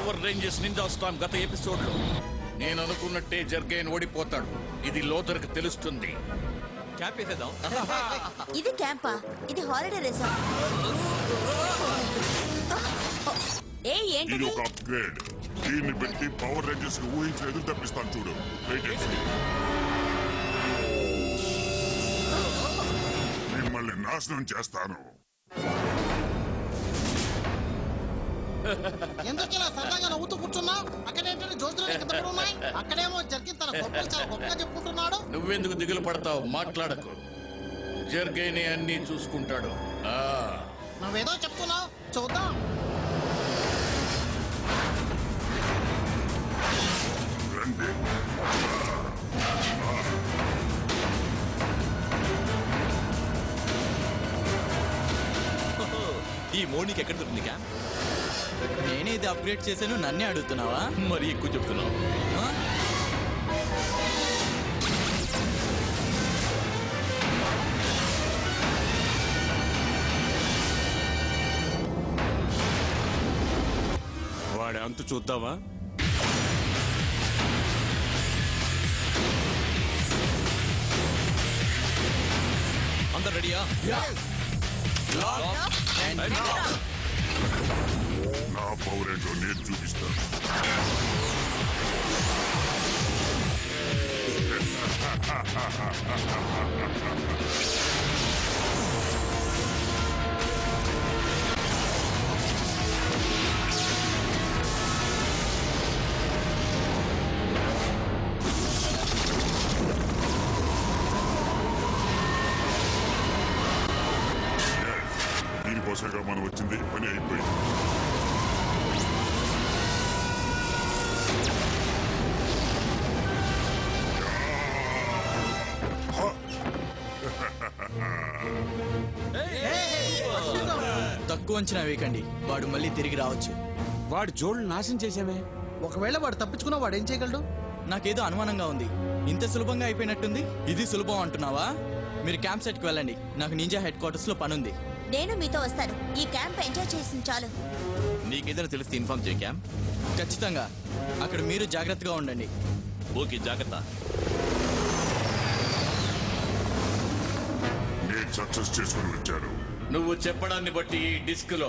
Power Rangers ninja Storm గత episode లో నేను అనుకున్నట్టే జర్గైన్ ఓడిపోతాడు. ఇది లోథర్కి తెలుస్తుంది. క్యాంప్ వేసేద్దాం. ఇది క్యాంపా? ఇది హాలిడే రిసార్ట్. ఇది ఒక అప్గ్రేడ్. దీన్ని పెట్టి పవర్ రేంజర్స్ కి ఊహించిన ఎదురు తప్పిస్తాను చూడు. మిమ్మల్ని నాశనం చేస్తాను. ఎందుకు ఇలా సరదాగా నవ్వుతూ కూర్చున్నావు? అక్కడేంటంటే జ్యోతులు ఉన్నాయి, అక్కడేమో జర్గిన్ తన గొప్పలు చాలా గొప్పగా చెప్పుకుంటున్నాడు. నువ్వెందుకు దిగులు పడతావు? మాట్లాడకు. జర్గైనే అన్ని చూసుకుంటాడు. నువ్వేదో చెప్తున్నావు, చూద్దాం. రండి. ఈ మోడీకి ఎక్కడ దొరికింది క్యాంప్? నేనే ఇది అప్గ్రేడ్ చేశాను, నన్నే అడుగుతున్నావా? మరి ఎక్కువ చెప్తున్నావు. వాడి అంతు చూద్దామా? అందరు రెడీయా? నా పవర్ ఏంటో నేను చూపిస్తాను. దీనికోసంగా మనం వచ్చింది, పని అయిపోయింది. తక్కువ అంచనా వేయకండి, వాడు మళ్ళీ తిరిగి రావచ్చు. వాడు జోళ్ళు నాశనం చేసామే. ఒకవేళ వాడు తప్పించుకున్నా వాడు ఏం చేయగలడు? నాకేదో అనుమానంగా ఉంది. ఇంత సులభంగా అయిపోయినట్టుంది. ఇది సులభం అంటున్నావా? మీరు క్యాంప్ సెట్ కి వెళ్ళండి, నాకు నింజా హెడ్ క్వార్టర్స్ లో పనుంది. నేను మీతో వస్తాను. ఈ క్యాంప్ ఎంజాయ్ చేసింది చాలు. నీకేదైనా తెలిస్తే ఇన్ఫార్మ్ చేయి క్యాంప్. ఖచ్చితంగా. అక్కడ మీరు జాగ్రత్తగా ఉండండి. ఓకే, జాగ్రత్త. నేను సక్సెస్ చేసుకుని వచ్చాను. నువ్వు చెప్పడాన్ని బట్టి ఈ డిస్క్ లో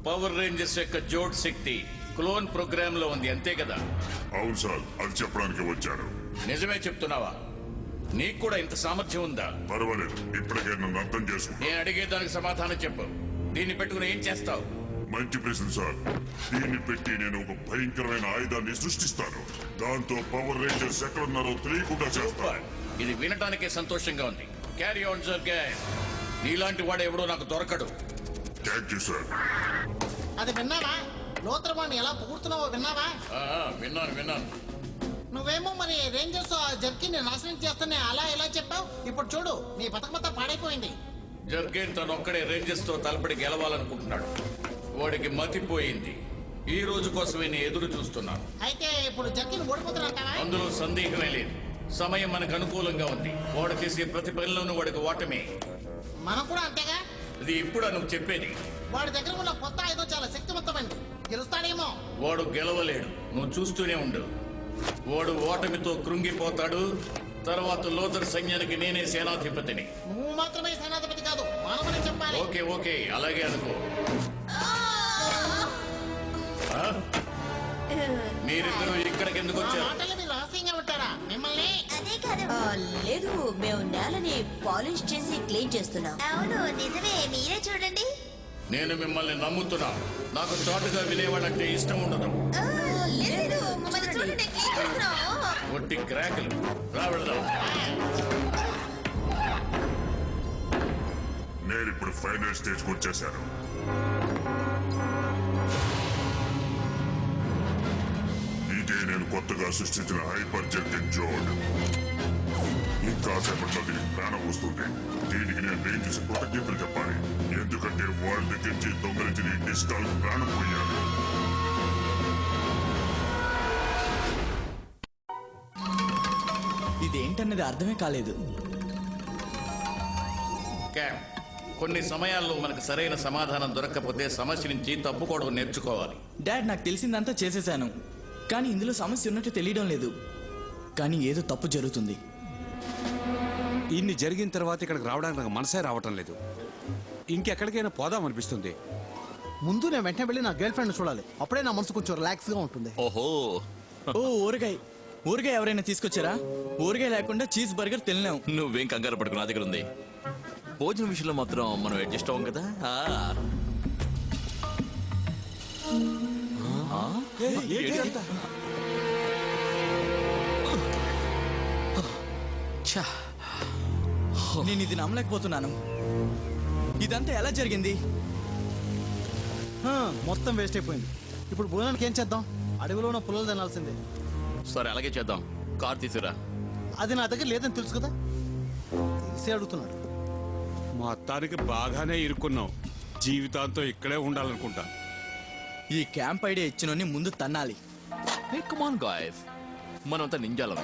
పవర్ రేంజర్స్ యొక్క జోడ్ శక్తి క్లోన్ ప్రోగ్రామ్ లో ఉంది, అంతే కదా? అవును సార్, అది చెప్పడానికి వచ్చాను. నిజమే చెప్తున్నావా? నీకు కూడా ఇంత సామర్థ్యం ఉందా? పర్వాలేదు, ఇప్పటికే నన్ను అర్థం చేసుకున్నా. నేను అడిగేదానికి సమాధానం చెప్పు. దీన్ని పెట్టుకుని ఏం చేస్తావు? మంచి ప్రశ్న సార్. దీన్ని పెట్టి నేను ఒక భయంకరమైన ఆయుధాన్ని సృష్టిస్తాను. దాంతో పవర్ రేంజర్స్ ఎక్కడున్నారో తెలియకుండా చేస్తాను. ఇది వినటానికే సంతోషంగా ఉంది. Carry on Jurgen. నీలాంటి వాడు ఎవడో నాకు దొరకడు. Thank you sir. అది విన్నావా? లోతర్ వాడిని ఎలా పొగుడుతున్నావో విన్నావా? విన్నాను. నువ్వేమో మరి రేంజర్స్ ఆ జర్కిని నాశనం చేస్తానే అలా ఎలా చెప్పావు? ఇప్పుడు చూడు, నీ బతకమంతా పాడైపోయింది. జర్గైన్ తనొక్కడే రేంజర్స్ తో తలపడి గెలవాలనుకుంటున్నాడు. వాడికి మతిపోయింది. ఈ రోజు కోసమే నేను ఎదురు చూస్తున్నాను. అయితే ఇప్పుడు జర్కిన్ ఓడిపోతున్నట్టావా? అందులో సందేహమే లేదు. సమయం మనకు అనుకూలంగా ఉంది. వాడు చేసే ప్రతి పనిలోనూ వాడికి ఓటమే. మనం కూడా అంతేగా? ఇది ఇప్పుడు నువ్వు చెప్పేది. వాడి దగ్గర ఉన్న కొత్త ఆయుధం చాలా శక్తివంతమైంది. గెలుస్తాడేమో. వాడు గెలవలేడు. నువ్వు చూస్తూనే ఉండు. వాడు ఓటమితో కృంగిపోతాడు. తర్వాత లోథర్ సైన్యానికి నేనే సేనాధిపతిని. నువ్వు మాత్రమే సేనాధిపతి కాదు, మానవుని చెప్పాలి. ఓకే, అలాగే అనుకో. మీరిద్దరూ ఇక్కడికి ఎందుకు వచ్చారు? మాటలు మీరు రహస్యంగా ఉంటారా? మిమ్మల్ని అదే కాదు. లేదు, మేము నేలని పాలిష్ చేసి క్లీన్ చేస్తున్నాం. అవును, నిజమే. మీరే చూడండి. నేను మిమ్మల్ని నమ్ముతున్నా. నాకు చాటుగా వినేవాళ్ళంటే ఇష్టం ఉండదు. ఒట్టి క్రాకులు. రావడదాం. నేను ఇప్పుడు ఫైనల్ స్టేజ్కి వచ్చేసాను. ఇదే నేను కొత్తగా సృష్టించిన హైపర్ జర్కిన్ జోడ్. ఇంకా సేపట్లో దీనికి ప్రాణం వస్తుంది. దీనికి నేను రేంజెస్ కృతజ్ఞతలు చెప్పాలి. ఎందుకంటే వాళ్ళ దగ్గర నుంచి దొంగలించిన ఈ డిస్కాల్ ప్రాణం పోయాను. ఇదేంటన్నది అర్థమే కాలేదు. క్యాంప్ కొన్ని సమయాల్లో మనకు సరైన సమాధానం దొరకకపోతే సమస్య నుంచి తప్పుకోవడం నేర్చుకోవాలి. డాడ్, నాకు తెలిసిందంతా చేసేసాను, కానీ ఇందులో సమస్య ఉన్నట్టు తెలియడం లేదు. కానీ ఏదో తప్పు జరుగుతుంది. ఇన్ని జరిగిన తర్వాత ఇక్కడికి రావడానికి నాకు మనసే రావటం లేదు. ఇంకెక్కడికైనా పోదాం అనిపిస్తుంది. ముందు నేను వెంటనే వెళ్ళి నా గర్ల్ ఫ్రెండ్ చూడాలి. అప్పుడే నా మనసు కొంచెం రిలాక్స్ గా ఉంటుంది. ఓహో, ఓ ఊరగాయ ఎవరైనా తీసుకొచ్చారా? ఊరగాయ లేకుండా చీజ్ బర్గర్ తినలేం. నువ్వేం కంగారు పడుకు, నా దగ్గర ఉంది. భోజనం విషయంలో మాత్రం మనం అడ్జస్ట్ అవ్వం కదా. నేను ఇది నమ్మలేకపోతున్నాను. ఇదంతా ఎలా జరిగింది? మొత్తం వేస్ట్ అయిపోయింది. ఇప్పుడు భోజనానికి ఏం చేద్దాం? అడవిలో ఉన్న పుల్లలు తినాల్సిందే. సరే, అలాగే చేద్దాం. కార్ తీసుకురా. అది నా దగ్గర లేదని తెలుసు కదా, తెలిసి అడుగుతున్నాడు. మొత్తానికి బాగానే ఇరుక్కున్నాం. జీవితాంతం ఇక్కడే ఉండాలనుకుంటా. ఈ క్యాంప్ ఐడియా ఇచ్చినోని ముందు తన్నాలి. కమ్ ఆన్ గాయ్స్, మనమంతా నింజాలం.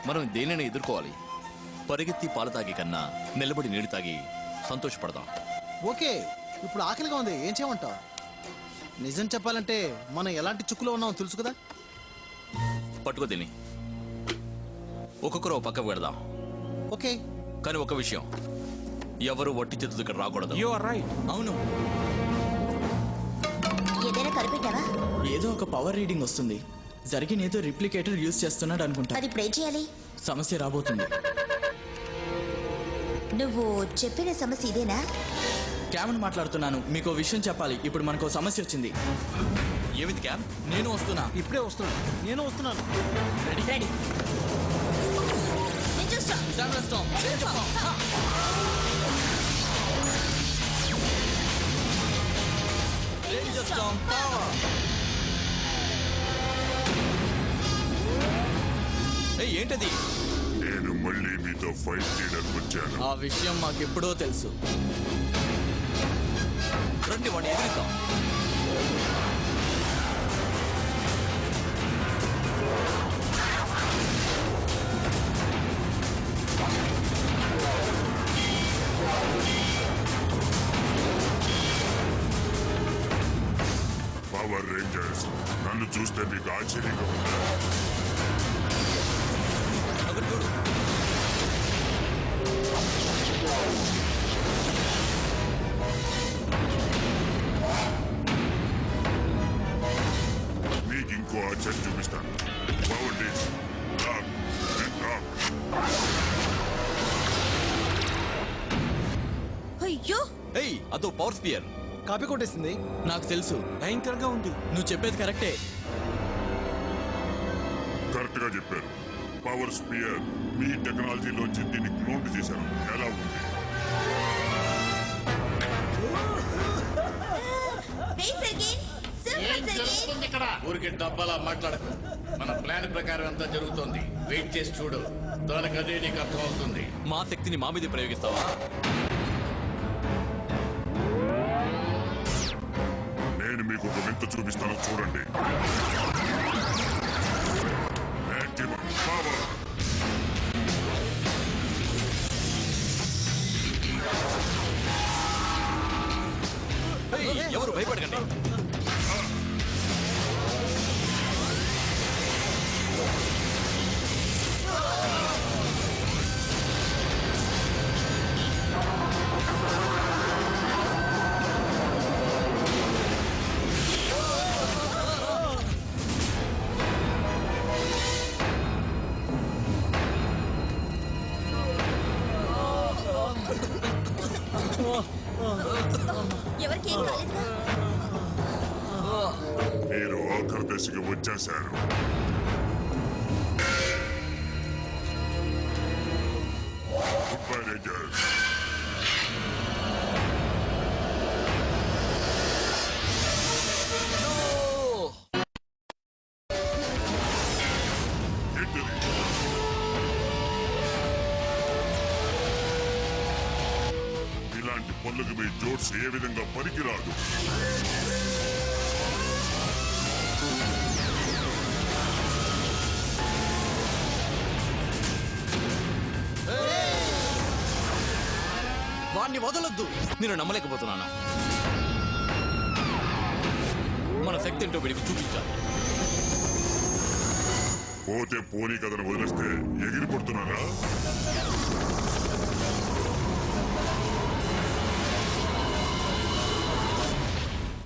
మనం దేనిని ఎదుర్కోవాలి. పరిగెత్తి పాలు తాగి కన్నా నిలబడి నీళ్ళు తాగి సంతోషపడదాం. ఓకే, ఇప్పుడు ఆకలిగా ఉంది, ఏం చేయమంటావు? నిజం చెప్పాలంటే మనం ఎలాంటి చిక్కులో ఉన్నామో తెలుసు కదా. పట్టుకో తిని, ఒక్కొక్కరు పక్కకు పెడదాం. ఓకే, కానీ ఒక విషయం, ఎవరు వట్టి చేతులు ఇక్కడ రాకూడదు. You are right. అవును, ఏదైనా కనిపెట్టావా? ఏదో ఒక పవర్ రీడింగ్ వస్తుంది. జరిగిన ఏదో రిప్లికేటర్ యూజ్ చేస్తున్నాడు అనుకుంటా. అది ఇప్పుడు ఏం చేయాలి? సమస్య రాబోతుంది. నువ్వు చెప్పిన సమస్య ఇదేనా? క్యామ్ని మాట్లాడుతున్నాను. మీకు ఓ విషయం చెప్పాలి. ఇప్పుడు మనకు ఓ సమస్య వచ్చింది. ఏమిటి క్యామ్? నేను వస్తున్నా. ఇప్పుడే వస్తున్నాను. నేను వస్తున్నాను. రెడీ? రెడీ. నేను చూస్తా. Samurai Storm. Ranger Storm power. ఏయ్, ఏంటది? నేను మళ్ళీ మీతో ఫైట్ చేయడానికి వచ్చాను. ఆ విషయం మాకెప్పుడో తెలుసు. రండి, వాడిని ఎదురుతాం. పవర్ రేంజర్స్, నన్ను చూస్తే మీకు ఆశ్చర్యంగా ఉందా? అక్కడ చూడు. మీకు ఇంకో ఆశ్చర్యం చూపిస్తాను. పవర్ డేస్ అయ్యో, ఏయ్, అదో పవర్ స్పియర్. కాపీ కొట్టేసింది. నాకు తెలుసు. భయంకరంగా ఉంది. నువ్వు చెప్పేది కరెక్టే. కరెక్ట్ గా చెప్పారు. పవర్ స్పియర్ మీ టెక్నాలజీలోంచి దీన్ని క్లోన్ చేశాను. ఎలా ఉంది? ఏం జరుగుతుంది ఇక్కడ? ఊరికి డబ్బాలా మాట్లాడకు. మన ప్లాన్ ప్రకారం అంతా జరుగుతోంది. వెయిట్ చేసి చూడు, దానికి అదే నీకు అర్థం అవుతుంది. మా శక్తిని మా మీద ప్రయోగిస్తావా? నేను మీకు ఒక వింత చూపిస్తాను, చూడండి. Active power. ఏయ్, ఎవరు భయపడకండి. ఎవరికేం కాలేదుగా? మీరు ఆఖరి దశకి వచ్చేశారు. Good bye Rangers. ఇలాంటి పనులకు మీ జోడ్స్ ఏ విధంగా పనికిరాదు. వాడిని వదలొద్దు. నేను నమ్మలేకపోతున్నాను. మన శక్తి ఏంటో వీడికి చూపించాలి. పోతే పోనీ కథను వదిలేస్తే ఎగిరి పడుతున్నారా?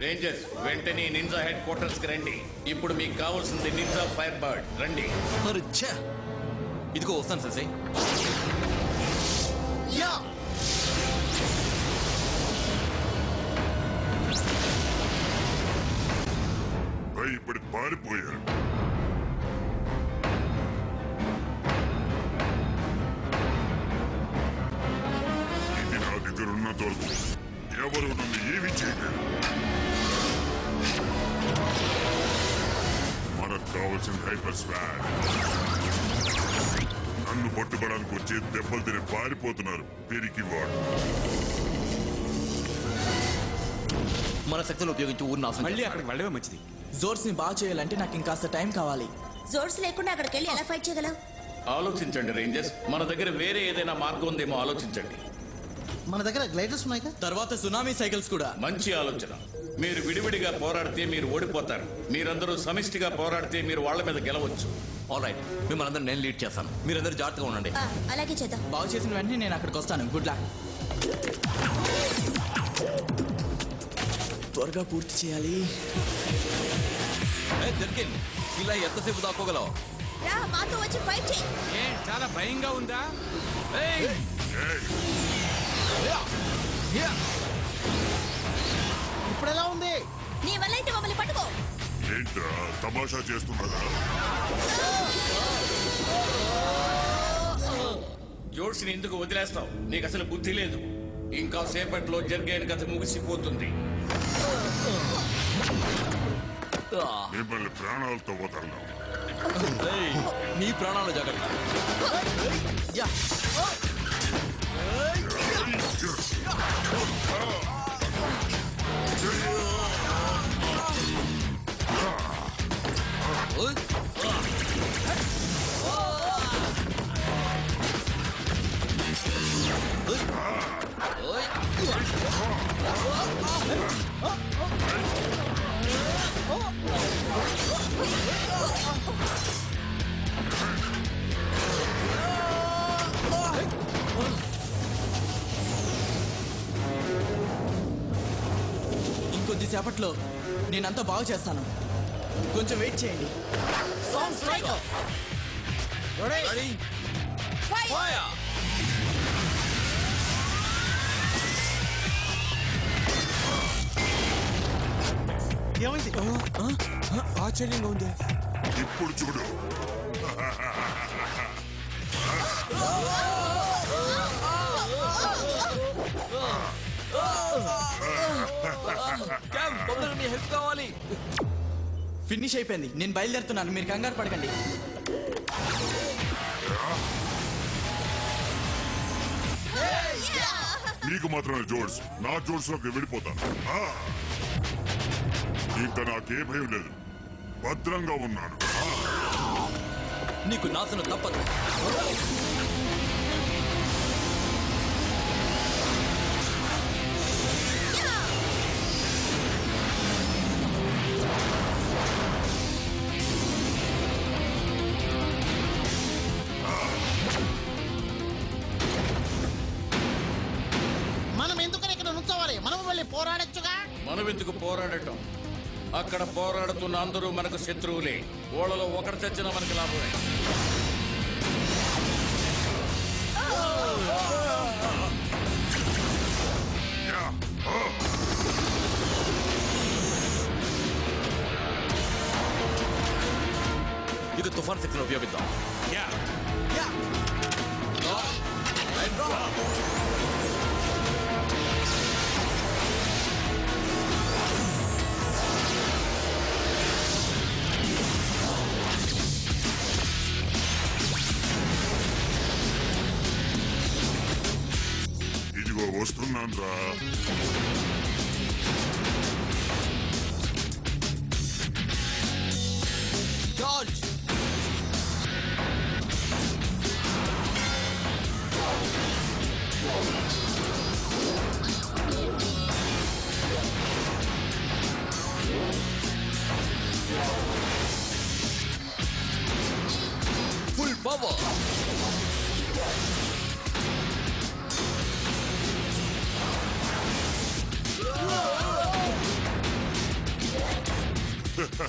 రేంజర్స్ వెంటనే నింజా హెడ్ క్వార్టర్స్ కి రండి. ఇప్పుడు మీకు కావాల్సింది నింజా ఫైర్ బర్డ్. రండి. మరి ఛే! ఇదిగో వస్తాను ససే. భయపడి పారిపోయారు. ఇది నా దగ్గర ఉన్నంత వరకు ఎవరు నన్ను ఏమీ చేయలేరు. మనకు కావాల్సిన హైపర్ స్వాడ్. నన్ను పట్టుకోవడానికి వచ్చి దెబ్బలు తిని పారిపోతున్నారు పెరికి వాడు. మన శక్తిని ఉపయోగించి ఊరు నాశనం మళ్ళీ చేస్తాడు. అక్కడికి వెళ్ళడమే మంచిది. జోర్స్ ని బాగా చేయాలంటే నాకు ఇంకాస్త టైం కావాలి. జోర్స్ లేకుండా అక్కడికి వెళ్ళి ఎలా ఫైట్ చేయగలవు? ఆలోచించండి రేంజర్స్. మన దగ్గర వేరే ఏదైనా మార్గం ఉందేమో ఆలోచించండి. మన దగ్గర గ్లైడర్స్ ఉన్నాయి కదా. తర్వాత సునామీ సైకిల్స్ కూడా. మంచి ఆలోచన. మీరు విడివిడిగా పోరాడితే మీరు ఓడిపోతారు. మీరందరూ సమిష్టిగా పోరాడితే మీరు వాళ్ళ మీద గెలవచ్చు. ఆల్రైట్, మిమ్మల్ని అందరూ నేను లీడ్ చేస్తాను. మీరందరూ జాగ్రత్తగా ఉండండి. అలాగే చేద్దాం. బాగు చేసిన వెంటనే నేను అక్కడికి వస్తాను. Good luck. త్వరగా పూర్తి చేయాలి. జర్కిన్, ఇలా ఎంతసేపు దాక్కోగలవు? రా, మాతో వచ్చి ఫైట్ చేయి. చాలా భయంగా ఉందా? ఏయ్, ఇప్పుడు ఎలా ఉంది? నీ వల్ల అయితే మమ్మల్ని పట్టుకో. ఏంట్రా తమాషా చేస్తున్నారా? జోడ్స్ని ఎందుకు వదిలేస్తావు? నీకు అసలు బుద్ధి లేదు. ఇంకా సేపట్లో జర్గేన్ కథ ముగిసిపోతుంది. మిమ్మల్ని ప్రాణాలతో వదలను. నీ ప్రాణాలు జాగ్రత్త. యా. ఇంకొద్దిసేపట్లో నేనంతా బాగు చేస్తాను. కొంచెం వెయిట్ చేయండి. Ready? Fire! ఏమైంది? ఆశ్చర్యంగా ఉంది. ఇప్పుడు చూడు. క్యామ్, తొందరగా మీ హెల్ప్ కావాలి. ఫినిష్ అయిపోయింది. నేను బయలుదేరుతున్నాను. మీరు కంగారు పడకండి. నీకు మాత్రమే జోడ్స్. నా జోడ్స్ లోకి వెళ్ళిపోతాను. ఇంకా నాకే భయం లేదు. భద్రంగా ఉన్నాను. నీకు నాశనం తప్పదు. మనం ఎందుకని ఇక్కడ నుంచోవాలి? మనం వెళ్ళి పోరాడొచ్చుగా. మనం ఎందుకు పోరాడటం? అక్కడ పోరాడుతున్న అందరూ మనకు శత్రువులే. ఓళ్ళలో ఒకటి చచ్చినా మనకి లాభమే. ఇక తుఫాన్ శక్తిని ఉపయోగిద్దాం. యా. ఇదిగో వస్తున్నాను రా. జార్జ్,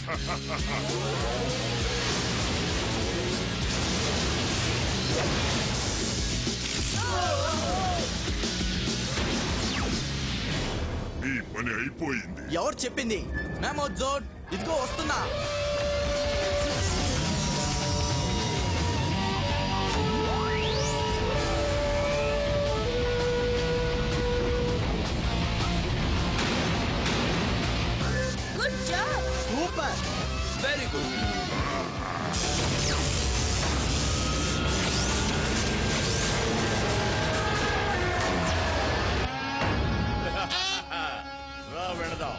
నీ పని అయిపోయింది. ఎవరు చెప్పింది? మేము జోడ్ ఇదిగో వస్తున్నా. Good job. Super. Very good. రా వెళదాం.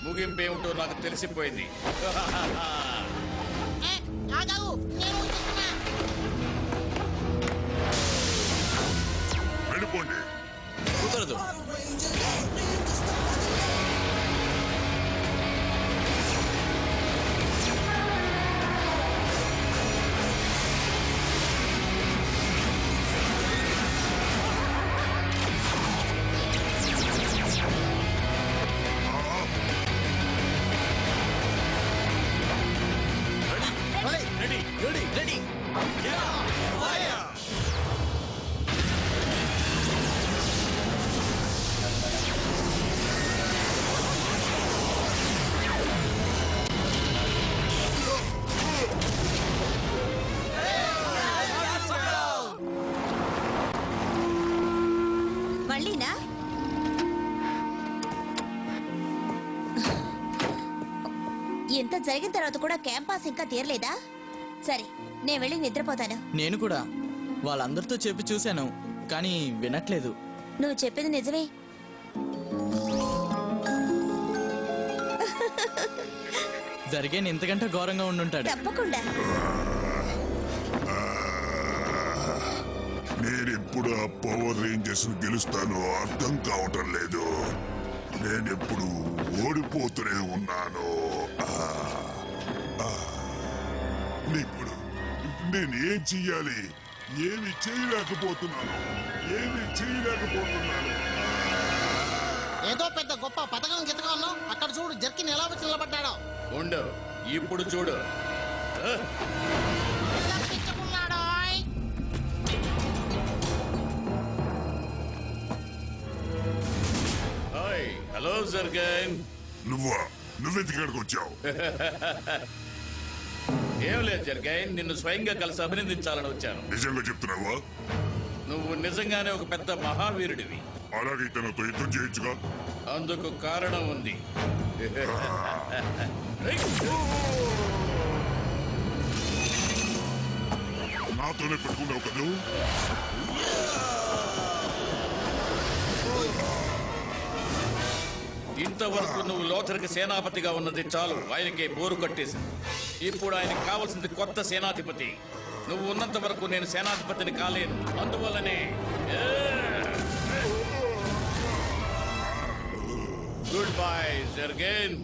ముగింపు ఏమిటో నాకు తెలిసిపోయింది. ఆగావు, నేను చెప్తున్నా. వెళ్ళిపోండి. కుదరదు. రెడీ. Ready ready. మళ్ళీనా? ఎంత జరిగిన తర్వాత కూడా క్యాంపస్ ఇంకా తీరలేదా? సరే, నేను వెళ్ళి నిద్రపోతాను. నేను కూడా వాళ్ళందరితో చెప్పి చూశాను, కానీ వినట్లేదు. నువ్వు చెప్పింది నిజమే. జరిగే ఇంతకంటే ఘోరంగా ఉండుంటాడు. తప్పకుండా. నేనెప్పుడు ఆ పవర్ రేంజర్స్ గెలుస్తానో అర్థం కావటం లేదు. నేనెప్పుడు ఓడిపోతూనే ఉన్నాను. ఇప్పుడు నేనేం చెయ్యాలి? ఏమి చేయలేకపోతున్నాను. ఏదో పెద్ద గొప్ప పథకం గితగా ఉన్నావు. అక్కడ చూడు, జర్కిన్ ఎలా వచ్చి నిలబడ్డాడో. ఉండు, ఇప్పుడు చూడు. తప్పించుకున్నాడోయ్. Hi, hello Jurgen. నువ్వెందుకు ఇక్కడికి వచ్చావు? ఏం లేదు జర్గన్, నిన్ను స్వయంగా కలిసి అభినందించాలని వచ్చాను. నిజంగా చెప్తున్నావా? నువ్వు నిజంగానే ఒక పెద్ద మహావీరుడివి. అలాగైతే నాతో యుద్ధం చేయొచ్చుగా. అందుకు కారణం ఉంది. నాతోనే పెట్టుకున్నావు కదూ. ఇంతవరకు నువ్వు లోథర్కి సేనాపతిగా ఉన్నది చాలు. ఆయనకే బోరు కట్టేసింది. ఇప్పుడు ఆయనకు కావాల్సింది కొత్త సేనాధిపతి. నువ్వు ఉన్నంత వరకు నేను సేనాధిపతిని కాలేను. అందువల్లనే గుడ్ బై జర్గన్.